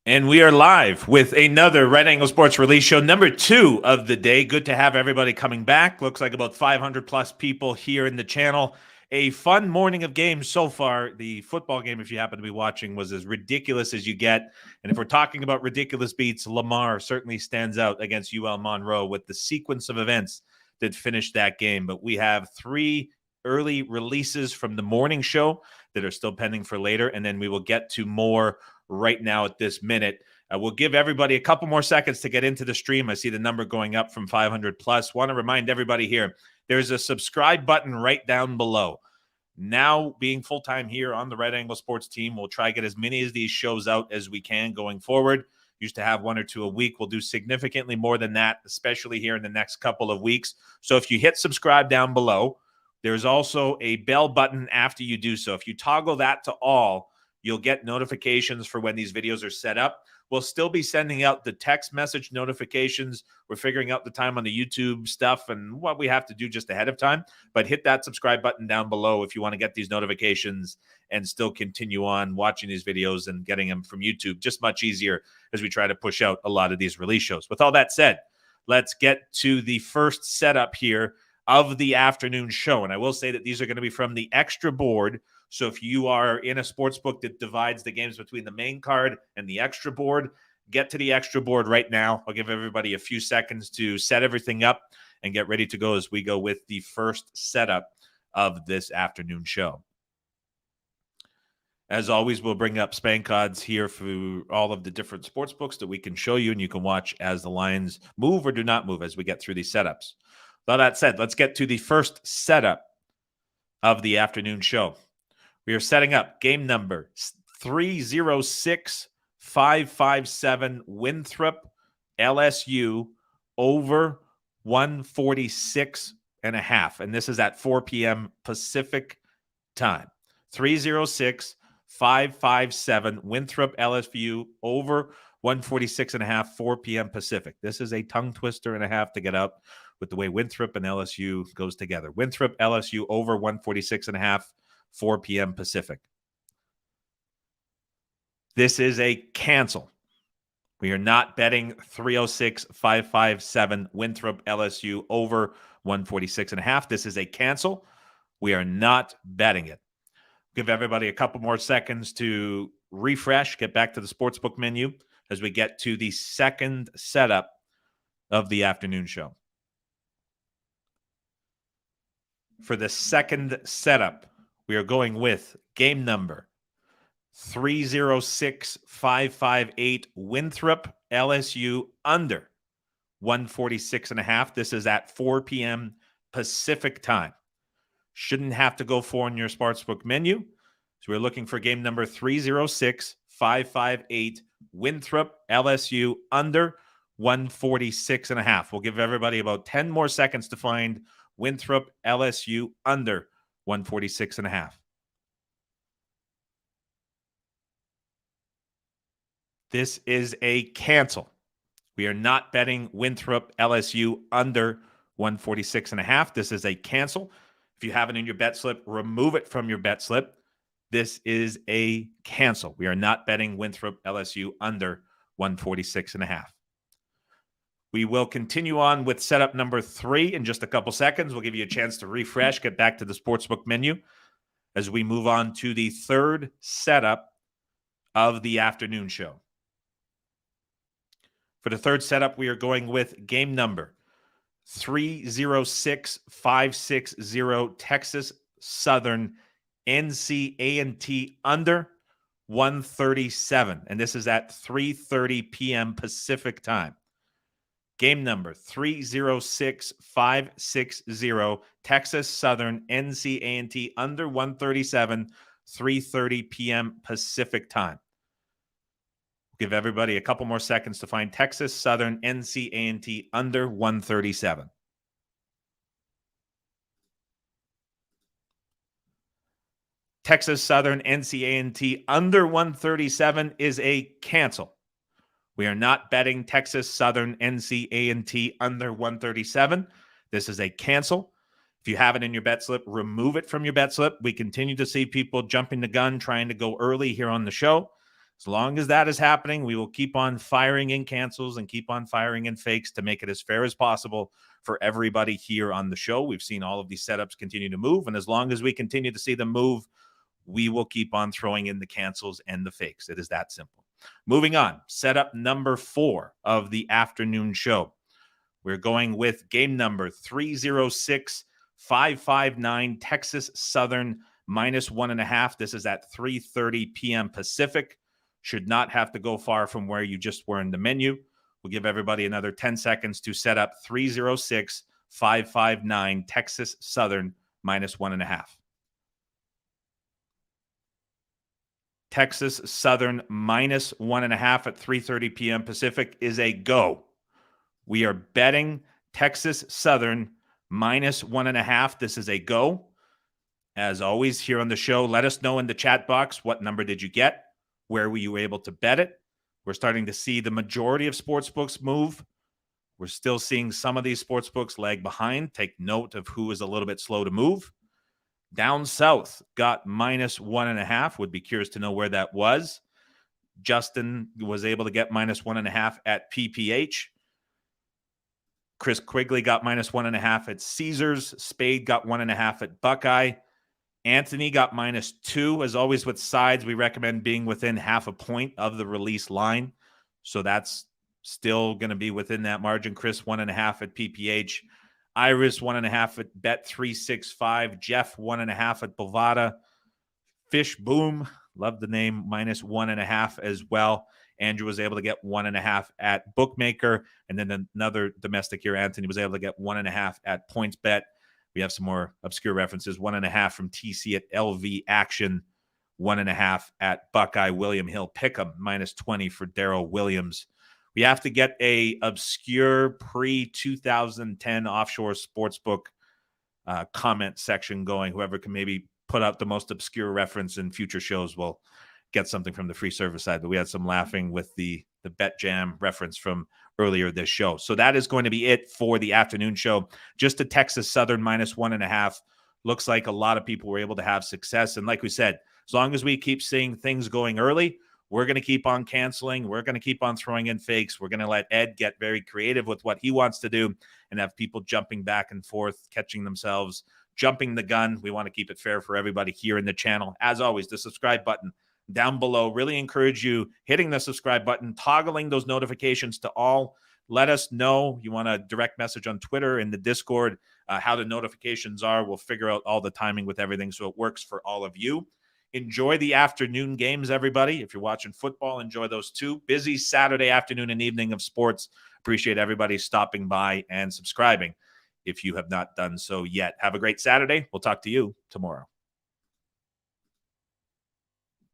And we are live with another Red Angle Sports release show, number 2 of the day. Good to have everybody coming back. Looks like about 500 plus people here in the channel. A fun morning of games so far. The football game, if you happen to be watching, was as ridiculous as you get. And if we're talking about ridiculous beats, Lamar certainly stands out against UL Monroe with the sequence of events that finished that game. But we have 3 early releases from the morning show that are still pending for later, and then we will get to more right now at this minute. We'll give everybody a couple more seconds to get into the stream. I see the number going up from 500 plus. Want to remind everybody here, there's a subscribe button right down below. Now, being full-time here on the Red Angle Sports team, we'll try to get as many of these shows out as we can going forward. Used to have 1 or 2 a week. We'll do significantly more than that, especially here in the next couple of weeks. So if you hit subscribe down below, there's also a bell button after you do so. If you toggle that to all, you'll get notifications for when these videos are set up. We'll still be sending out the text message notifications. We're figuring out the time on the YouTube stuff and what we have to do just ahead of time. But hit that subscribe button down below if you want to get these notifications and still continue on watching these videos and getting them from YouTube. Just much easier as we try to push out a lot of these release shows. With all that said, let's get to the first setup here of the afternoon show. And I will say that these are going to be from the extra board. So if you are in a sports book that divides the games between the main card and the extra board, get to the extra board right now. I'll give everybody a few seconds to set everything up and get ready to go as we go with the first setup of this afternoon show. As always, we'll bring up spank odds here for all of the different sports books that we can show you, and you can watch as the lines move or do not move as we get through these setups. With all that said, let's get to the first setup of the afternoon show. We are setting up game number 306557 Winthrop LSU over 146.5. And this is at 4 p.m. Pacific time. 306557 Winthrop LSU over 146.5, 4 p.m. Pacific. This is a tongue twister and a half to get up with the way Winthrop and LSU goes together. Winthrop LSU over 146.5. 4 p.m. Pacific. This is a cancel. We are not betting 306557 Winthrop LSU over 146.5. This is a cancel. We are not betting it. Give everybody a couple more seconds to refresh, get back to the sportsbook menu as we get to the second setup of the afternoon show. For the second setup, we are going with game number 306558 Winthrop LSU under 146.5. This is at 4 p.m. Pacific time. Shouldn't have to go 4 in your sportsbook menu. So we're looking for game number 306558 Winthrop LSU under 146.5. We'll give everybody about 10 more seconds to find Winthrop LSU under 146.5. This is a cancel. We are not betting Winthrop LSU under 146.5. This is a cancel. If you have it in your bet slip, remove it from your bet slip. This is a cancel. We are not betting Winthrop LSU under 146.5. We will continue on with setup number 3 in just a couple seconds. We'll give you a chance to refresh, get back to the sportsbook menu as we move on to the third setup of the afternoon show. For the third setup, we are going with game number 306560 Texas Southern NCA&T under 137. And this is at 3:30 p.m. Pacific time. Game number 306560 Texas Southern NCA&T under 137, 3:30 p.m. Pacific time. Give everybody a couple more seconds to find Texas Southern NCA&T under 137. Texas Southern NCA&T under 137 is a cancel. We are not betting Texas Southern NCA&T under 137. This is a cancel. If you have it in your bet slip, remove it from your bet slip. We continue to see people jumping the gun, trying to go early here on the show. As long as that is happening, we will keep on firing in cancels and keep on firing in fakes to make it as fair as possible for everybody here on the show. We've seen all of these setups continue to move, and as long as we continue to see them move, we will keep on throwing in the cancels and the fakes. It is that simple. Moving on, setup number 4 of the afternoon show. We're going with game number 306559, Texas Southern -1.5. This is at 3:30 p.m. Pacific. Should not have to go far from where you just were in the menu. We'll give everybody another 10 seconds to set up 306559, Texas Southern -1.5. Texas Southern -1.5 at 3:30 p.m. Pacific is a go. We are betting Texas Southern -1.5. This is a go. As always, here on the show, let us know in the chat box, what number did you get? Where were you able to bet it? We're starting to see the majority of sportsbooks move. We're still seeing some of these sportsbooks lag behind. Take note of who is a little bit slow to move. Down south got -1.5. Would be curious to know where that was. Justin was able to get -1.5 at PPH. Chris Quigley got -1.5 at Caesars. Spade got 1.5 at Buckeye. Anthony got -2. As always with sides, we recommend being within half a point of the release line. So that's still going to be within that margin. Chris, 1.5 at PPH. Iris, 1.5 at Bet365. Jeff, 1.5 at Bovada. Fish Boom, love the name, -1.5 as well. Andrew was able to get 1.5 at Bookmaker. And then another domestic here, Anthony, was able to get 1.5 at PointsBet. We have some more obscure references. 1.5 from TC at LV Action. 1.5 at Buckeye. William Hill Pick'em, -20 for Darrell Williams. We have to get a obscure pre-2010 offshore sportsbook comment section going. Whoever can maybe put out the most obscure reference in future shows will get something from the free service side. But we had some laughing with the Bet Jam reference from earlier this show. So that is going to be it for the afternoon show. Just a Texas Southern -1.5. Looks like a lot of people were able to have success. And like we said, as long as we keep seeing things going early, we're going to keep on canceling. We're going to keep on throwing in fakes. We're going to let Ed get very creative with what he wants to do and have people jumping back and forth, catching themselves, jumping the gun. We want to keep it fair for everybody here in the channel. As always, the subscribe button down below. Really encourage you hitting the subscribe button, toggling those notifications to all. Let us know. You want a direct message on Twitter and the Discord, how the notifications are. We'll figure out all the timing with everything so it works for all of you. Enjoy the afternoon games, everybody. If you're watching football, enjoy those too. Busy Saturday afternoon and evening of sports. Appreciate everybody stopping by and subscribing if you have not done so yet. Have a great Saturday. We'll talk to you tomorrow.